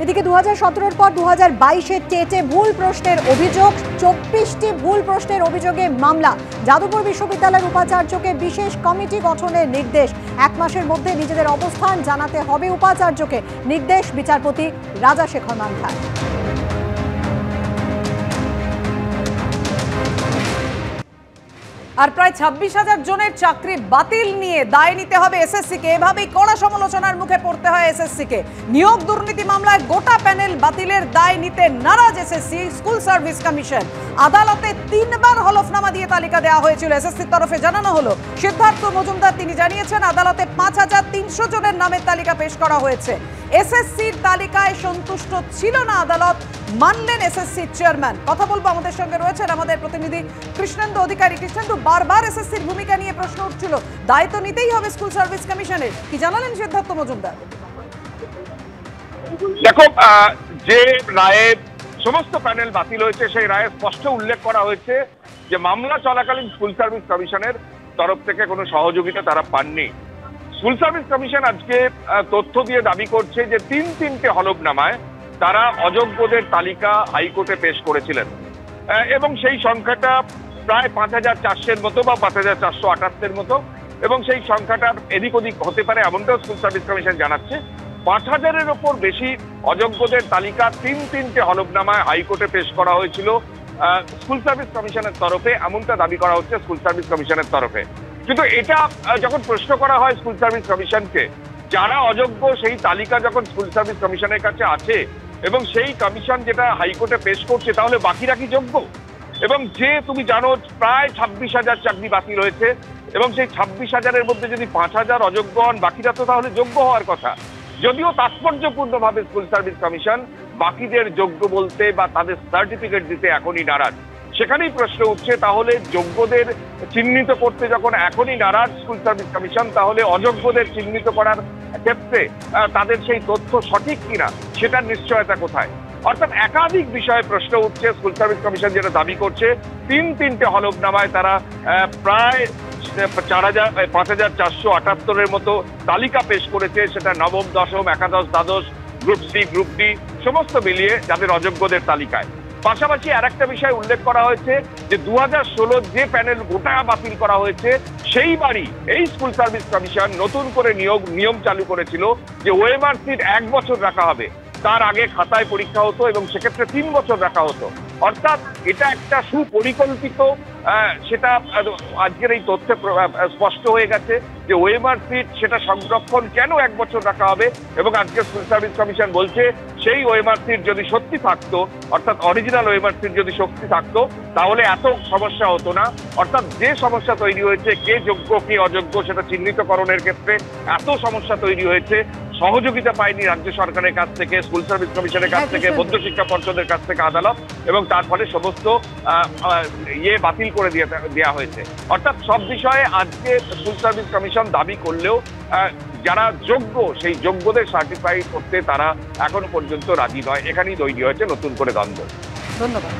এদিকে 2017-র পর 2022-এ টেটে ভুল প্রশ্নের অভিযোগ, 24টি ভুল প্রশ্নের অভিযোগে মামলা। যাদবপুর বিশ্ববিদ্যালয়ের উপাচার্যকে বিশেষ কমিটি গঠনের নির্দেশ। 1 মাসের মধ্যে নিজেদের অবস্থান জানাতে হবে উপাচার্যকে, নির্দেশ বিচারপতি রাজাশেখর মান্ধার। আর প্রায় 26,000 জনের চাকরি বাতিল নিয়ে দায় নিতে হবে এসএসসিকে। এভাবেই কড়া সমালোচনার মুখে পড়তে হয় এসএসসিকে। নিয়োগ দুর্নীতি মামলায় গোটা প্যানেল বাতিলের দায় নিতে নারাজ এসএসসি। স্কুল সার্ভিস কমিশন আদালতে 3বার হলফনামা দিয়ে তালিকা দেওয়া হয়েছিল। এসএসসির তরফে জানানো হলো, সিদ্ধার্থ মজুমদার তিনি জানিয়েছেন আদালতে 5,300 জনের নামের তালিকা পেশ করা হয়েছে। এসএসসির তালিকায় সন্তুষ্ট ছিল না আদালত, মানলেন এসএসসির চেয়ারম্যান। কথা বলবো, আমাদের সঙ্গে রয়েছেন আমাদের প্রতিনিধি কৃষ্ণেন্দু অধিকারী। কৃষ্ণেন্দু, বারবার এসএসসির ভূমিকা নিয়ে প্রশ্ন উঠছিল, দায় তো নিতেই হবে স্কুল সার্ভিস কমিশনের, কি জানালেন সিদ্ধার্থ মজুমদার? দেখো, যে রায়ে সমস্ত প্যানেল বাতিল হয়েছে সেই রায়ে স্পষ্ট উল্লেখ করা হয়েছে যে মামলা চলাকালীন স্কুল সার্ভিস কমিশনের তরফ থেকে কোনো সহযোগিতা তারা পাননি। স্কুল সার্ভিস কমিশন আজকে তথ্য দিয়ে দাবি করছে যে তিনটে হলফনামায় তারা অযোগ্যদের তালিকা হাইকোর্টে পেশ করেছিলেন এবং সেই সংখ্যাটা প্রায় 5,400-এর মতো বা 5,478-এর মতো, এবং সেই সংখ্যাটার এদিক ওদিক হতে পারে এমনটাও স্কুল সার্ভিস কমিশন জানাচ্ছে। 5,000-এর ওপর বেশি অযোগ্যদের তালিকা তিনটে হলফনামায় হাইকোর্টে পেশ করা হয়েছিল স্কুল সার্ভিস কমিশনের তরফে, এমনটা দাবি করা হচ্ছে স্কুল সার্ভিস কমিশনের তরফে। কিন্তু এটা যখন প্রশ্ন করা হয় স্কুল সার্ভিস কমিশনকে, যারা অযোগ্য সেই তালিকা যখন স্কুল সার্ভিস কমিশনের কাছে আছে এবং সেই কমিশন যেটা হাইকোর্টে পেশ করছে, তাহলে বাকিরা কি যোগ্য? এবং যে তুমি জানো প্রায় 26,000 চাকরি বাতিল হয়েছে এবং সেই 26,000-এর মধ্যে যদি 5,000 অযোগ্য হন, বাকিরা তো তাহলে যোগ্য হওয়ার কথা। যদিও তাৎপর্যপূর্ণভাবে স্কুল সার্ভিস কমিশন বাকিদের যোগ্য বলতে বা তাদের সার্টিফিকেট দিতে এখনই নারাজ। সেখানেই প্রশ্ন উঠছে, তাহলে যোগ্যদের চিহ্নিত করতে যখন এখনই নারাজ স্কুল সার্ভিস কমিশন, তাহলে অযোগ্যদের চিহ্নিত করার ক্ষেত্রে তাদের সেই তথ্য সঠিক কিনা সেটার নিশ্চয়তা কোথায়? অর্থাৎ একাধিক বিষয়ে প্রশ্ন উঠছে। স্কুল সার্ভিস কমিশন যেটা দাবি করছে, তিনটে হলফনামায় তারা প্রায় 5,478-এর মতো তালিকা পেশ করেছে। সেটা নবম, দশম, একাদশ, দ্বাদশ, গ্রুপ সি, গ্রুপ ডি সমস্ত মিলিয়ে যাদের অযোগ্যদের তালিকায়। পাশাপাশি আরেকটা বিষয় উল্লেখ করা হয়েছে যে 2016 যে প্যানেল গোটা বাতিল করা হয়েছে, সেইবারই এই স্কুল সার্ভিস কমিশন নতুন করে নিয়ম চালু করেছিল যে ওএমআর সিট 1 বছর রাখা হবে, তার আগে খাতায় পরীক্ষা হতো এবং সেক্ষেত্রে 3 বছর রাখা হতো। অর্থাৎ এটা একটা সুপরিকল্পিত, সেটা আজকের এই তথ্যে স্পষ্ট হয়ে গেছে যে ওএমআর সিট সেটা সংরক্ষণ কেন 1 বছর রাখা হবে। এবং আজকে স্কুল সার্ভিস কমিশন বলছে সেই ওএমআর সিট যদি সত্যি থাকতো, অর্থাৎ অরিজিনাল ওএমআর সিট যদি সত্যি থাকতো, তাহলে এত সমস্যা হতো না। অর্থাৎ যে সমস্যা তৈরি হয়েছে, কে যোগ্য কে অযোগ্য সেটা চিহ্নিতকরণের ক্ষেত্রে এত সমস্যা তৈরি হয়েছে, সহযোগিতা পায়নি রাজ্য সরকারের কাছ থেকে, স্কুল সার্ভিস কমিশনের কাছ থেকে, মধ্যশিক্ষা পর্ষদের কাছ থেকে আদালত, এবং তার ফলে সমস্ত বাতিল করে দেওয়া হয়েছে। অর্থাৎ সব বিষয়ে আজকে স্কুল সার্ভিস কমিশন দাবি করলেও যারা যোগ্য সেই যোগ্যদের সার্টিফাই করতে তারা এখনো পর্যন্ত রাজি নয়। এখানেই তৈরি হয়েছে নতুন করে দ্বন্দ্ব। ধন্যবাদ।